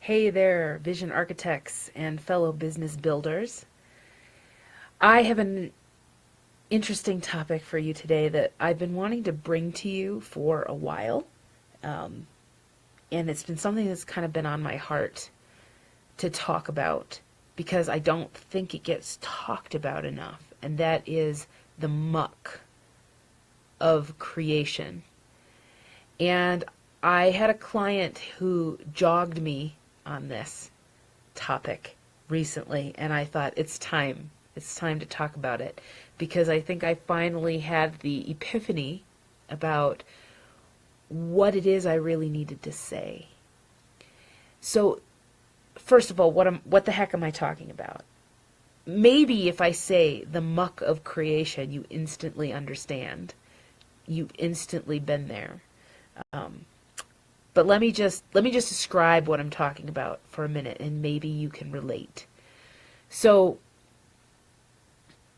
Hey there, vision architects and fellow business builders. I have an interesting topic for you today that I've been wanting to bring to you for a while. Um, and it's been something that's kind of been on my heart to talk about because I don't think it gets talked about enough. And that is the muck of creation. And I had a client who jogged me on this topic recently, and I thought it's time. It's time to talk about it because I think I finally had the epiphany about what it is I really needed to say. So, first of all, what the heck am I talking about? Maybe if I say the muck of creation, you instantly understand. You've instantly been there. Um, But let me just describe what I'm talking about for a minute, and maybe you can relate. So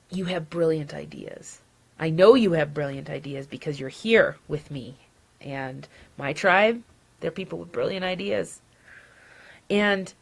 you have brilliant ideas. I know you have brilliant ideas because you're here with me. And my tribe, they're people with brilliant ideas. And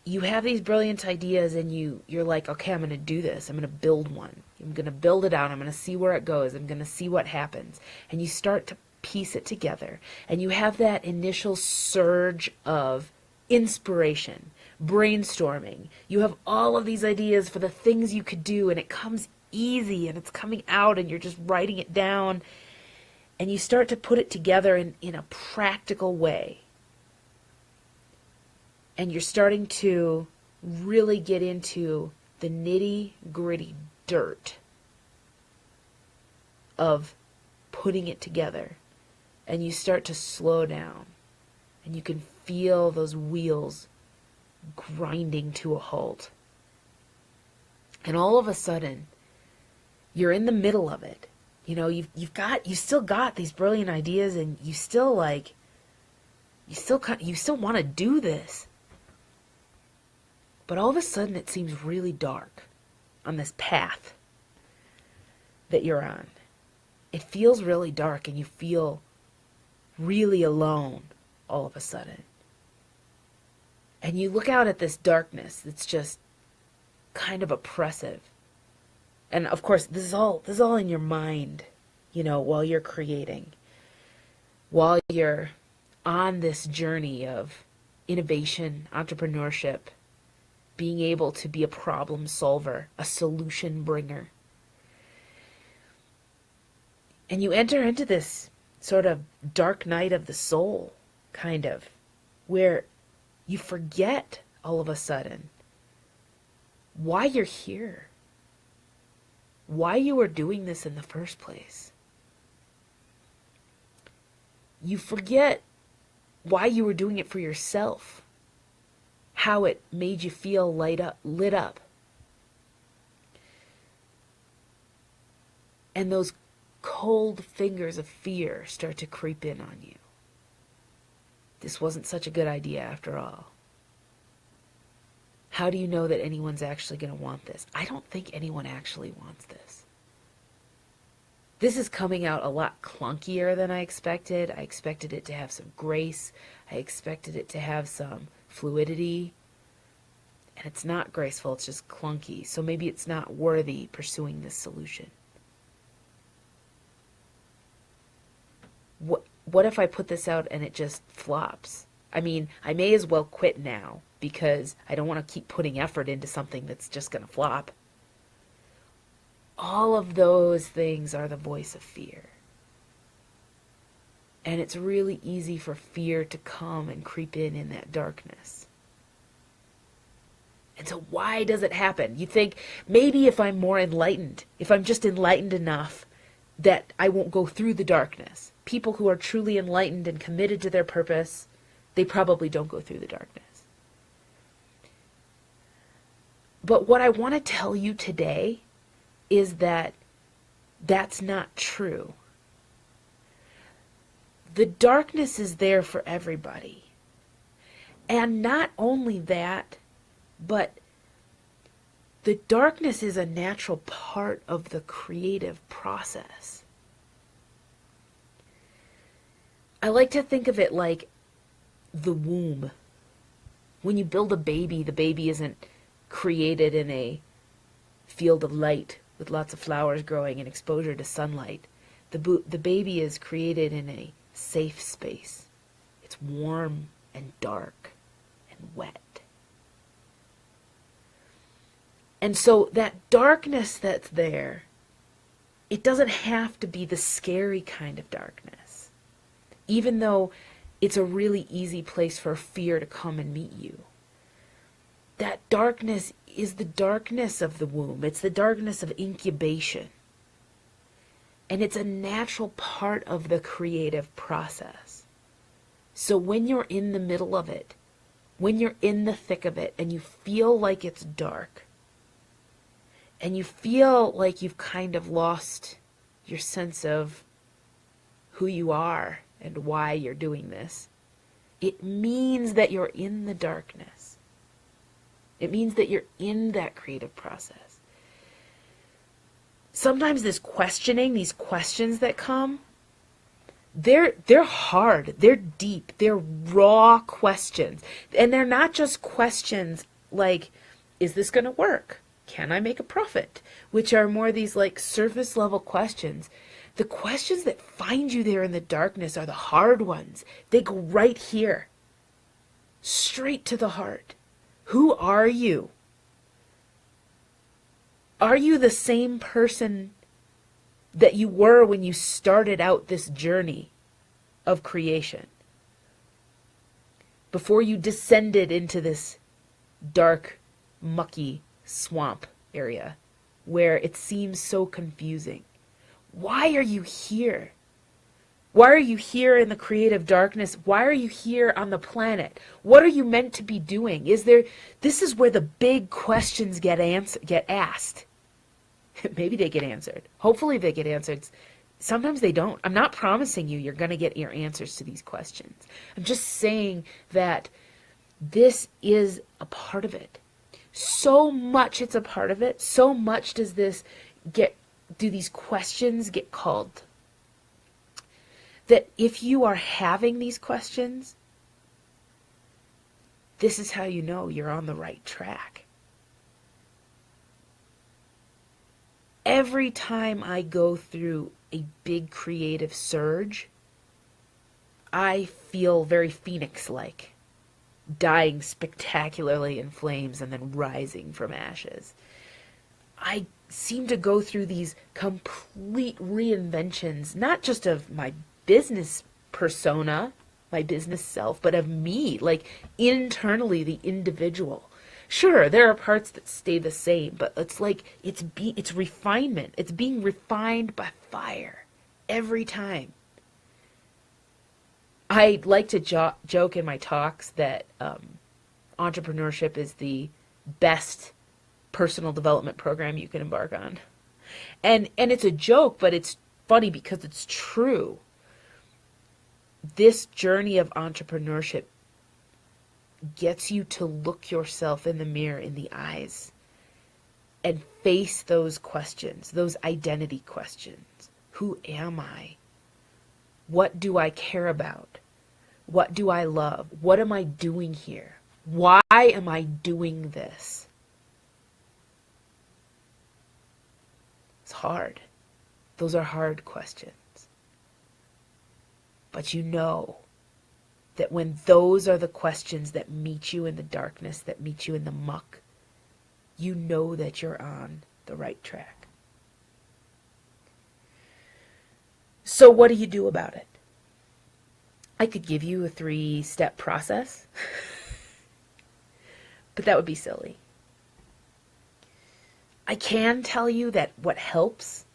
you have these brilliant ideas and you're like, okay, I'm going to do this. I'm going to build one. I'm going to build it out. I'm going to see where it goes. I'm going to see what happens. And you start to piece it together. And you have that initial surge of inspiration, brainstorming. You have all of these ideas for the things you could do, and it comes easy and it's coming out and you're just writing it down. And you start to put it together in a practical way. And you're starting to really get into the nitty-gritty dirt of putting it together. And you start to slow down. And you can feel those wheels grinding to a halt. And all of a sudden, you're in the middle of it. You know, you still got these brilliant ideas, and you still want to do this. But all of a sudden it seems really dark on this path that you're on. It feels really dark and you feel really alone all of a sudden. And you look out at this darkness that's just kind of oppressive. And of course, this is all in your mind, you know, while you're creating. While you're on this journey of innovation, entrepreneurship, being able to be a problem solver, a solution bringer. And you enter into this sort of dark night of the soul, kind of, where you forget all of a sudden why you're here, why you are doing this in the first place. You forget why you were doing it for yourself. How it made you feel lit up. And those cold fingers of fear start to creep in on you. This wasn't such a good idea after all. How do you know that anyone's actually going to want this? I don't think anyone actually wants this. This is coming out a lot clunkier than I expected. I expected it to have some grace. I expected it to have some fluidity, and it's not graceful, it's just clunky, so maybe it's not worthy pursuing this solution. What if I put this out and it just flops? I mean, I may as well quit now because I don't want to keep putting effort into something that's just going to flop. All of those things are the voice of fear. And it's really easy for fear to come and creep in that darkness. And so why does it happen? You think, maybe if I'm more enlightened, if I'm just enlightened enough that I won't go through the darkness. People who are truly enlightened and committed to their purpose, they probably don't go through the darkness. But what I want to tell you today is that that's not true. The darkness is there for everybody. And not only that, but the darkness is a natural part of the creative process. I like to think of it like the womb. When you build a baby, the baby isn't created in a field of light with lots of flowers growing and exposure to sunlight. The baby is created in a safe space. It's warm and dark and wet. And so that darkness that's there, it doesn't have to be the scary kind of darkness, even though it's a really easy place for fear to come and meet you. That darkness is the darkness of the womb. It's the darkness of incubation. And it's a natural part of the creative process. So when you're in the middle of it, when you're in the thick of it, and you feel like it's dark, and you feel like you've kind of lost your sense of who you are and why you're doing this, it means that you're in the darkness. It means that you're in that creative process. Sometimes this questioning, these questions that come, they're hard, they're deep, they're raw questions. And they're not just questions like, is this going to work? Can I make a profit? Which are more these like surface level questions. The questions that find you there in the darkness are the hard ones. They go right here, straight to the heart. Who are you? Are you the same person that you were when you started out this journey of creation? Before you descended into this dark, mucky swamp area where it seems so confusing. Why are you here? Why are you here in the creative darkness? Why are you here on the planet? What are you meant to be doing? This is where the big questions get asked. Maybe they get answered. Hopefully they get answered. Sometimes they don't. I'm not promising you're going to get your answers to these questions. I'm just saying that this is a part of it. So much it's a part of it. So much do these questions get called. That if you are having these questions, this is how you know you're on the right track. Every time I go through a big creative surge, I feel very phoenix-like, dying spectacularly in flames and then rising from ashes. I seem to go through these complete reinventions, not just of my business persona, my business self, but of me, like internally, the individual. Sure, there are parts that stay the same, but it's like it's refinement. It's being refined by fire every time. I like to joke in my talks that entrepreneurship is the best personal development program you can embark on. And it's a joke, but it's funny because it's true. This journey of entrepreneurship gets you to look yourself in the mirror, in the eyes, and face those questions, those identity questions. Who am I? What do I care about? What do I love? What am I doing here? Why am I doing this? It's hard. Those are hard questions. But you know that when those are the questions that meet you in the darkness, that meet you in the muck, you know that you're on the right track. So what do you do about it? I could give you a 3-step process, but that would be silly. I can tell you that what helps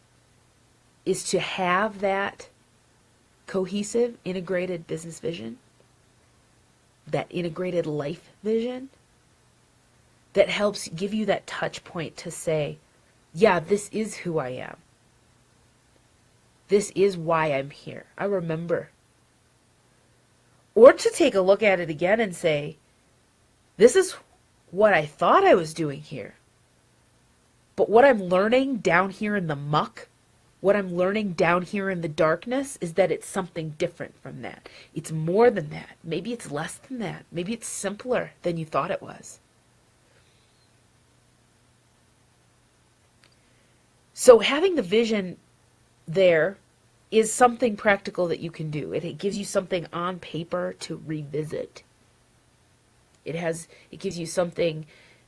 is to have that cohesive, integrated business vision, that integrated life vision, that helps give you that touch point to say, yeah, this is who I am. This is why I'm here. I remember. Or to take a look at it again and say, this is what I thought I was doing here. But what I'm learning down here in the muck What I'm learning down here in the darkness is that it's something different from that. It's more than that. Maybe it's less than that. Maybe it's simpler than you thought it was. So having the vision there is something practical that you can do. It gives you something on paper to revisit. It gives you something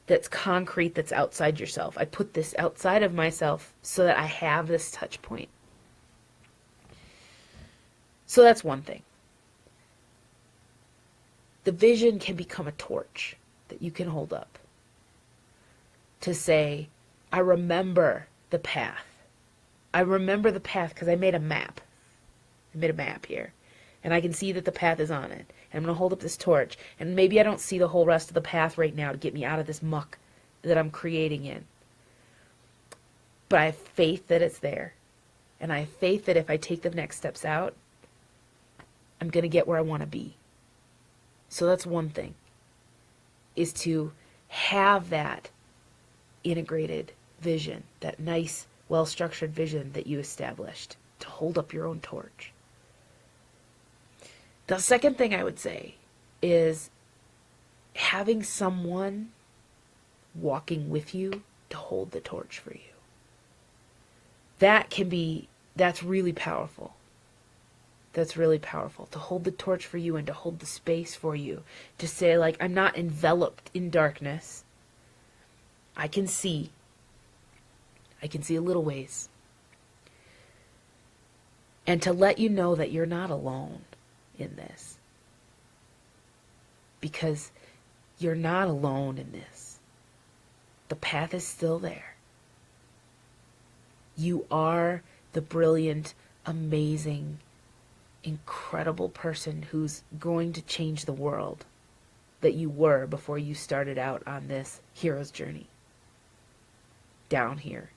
that's concrete, that's outside yourself. I put this outside of myself so that I have this touch point. So that's one thing. The vision can become a torch that you can hold up to say, I remember the path. I remember the path because I made a map. I made a map here. And I can see that the path is on it. And I'm going to hold up this torch. And maybe I don't see the whole rest of the path right now to get me out of this muck that I'm creating in. But I have faith that it's there. And I have faith that if I take the next steps out, I'm going to get where I want to be. So that's one thing, is to have that integrated vision, that nice, well-structured vision that you established to hold up your own torch. The second thing I would say is having someone walking with you to hold the torch for you. That's really powerful. That's really powerful, to hold the torch for you and to hold the space for you. To say, like, I'm not enveloped in darkness. I can see a little ways. And to let you know that you're not alone in this. Because you're not alone in this. The path is still there. You are the brilliant, amazing, incredible person who's going to change the world that you were before you started out on this hero's journey. Down here.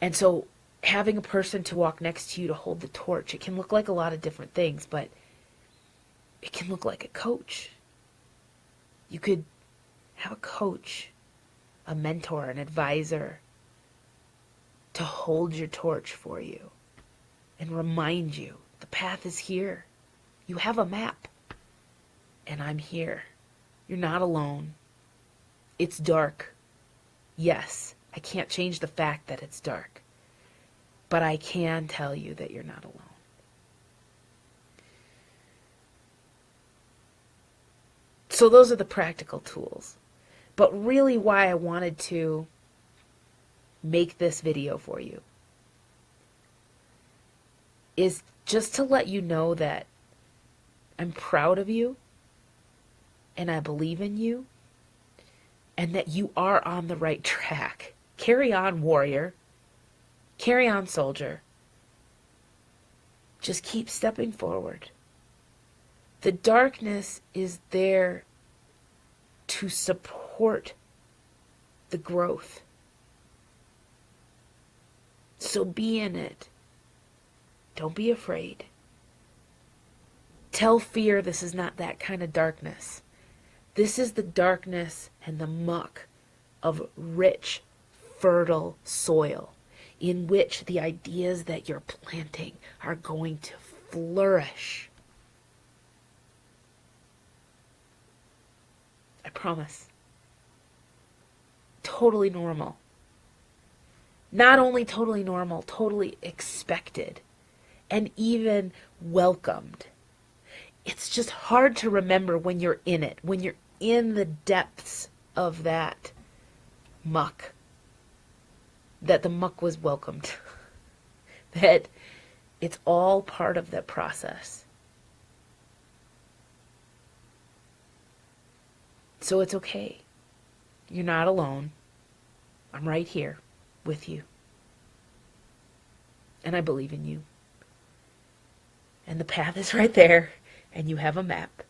And so having a person to walk next to you to hold the torch, it can look like a lot of different things, but it can look like a coach. You could have a coach, a mentor, an advisor to hold your torch for you and remind you the path is here. You have a map, and I'm here. You're not alone. It's dark. Yes, I can't change the fact that it's dark, but I can tell you that you're not alone. So those are the practical tools. But really why I wanted to make this video for you is just to let you know that I'm proud of you and I believe in you and that you are on the right track. Carry on, warrior. Carry on, soldier. Just keep stepping forward. The darkness is there to support the growth. So be in it. Don't be afraid. Tell fear this is not that kind of darkness. This is the darkness and the muck of rich, fertile soil in which the ideas that you're planting are going to flourish. I promise. Totally normal. Not only totally normal, totally expected. And even welcomed. It's just hard to remember when you're in it, when you're in the depths of that muck, that the muck was welcomed, that it's all part of that process. So it's okay. You're not alone. I'm right here with you. And I believe in you. And the path is right there, and you have a map.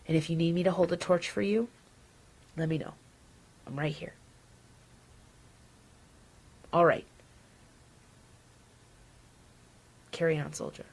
And if you need me to hold a torch for you, let me know. I'm right here. All right. Carry on, soldier.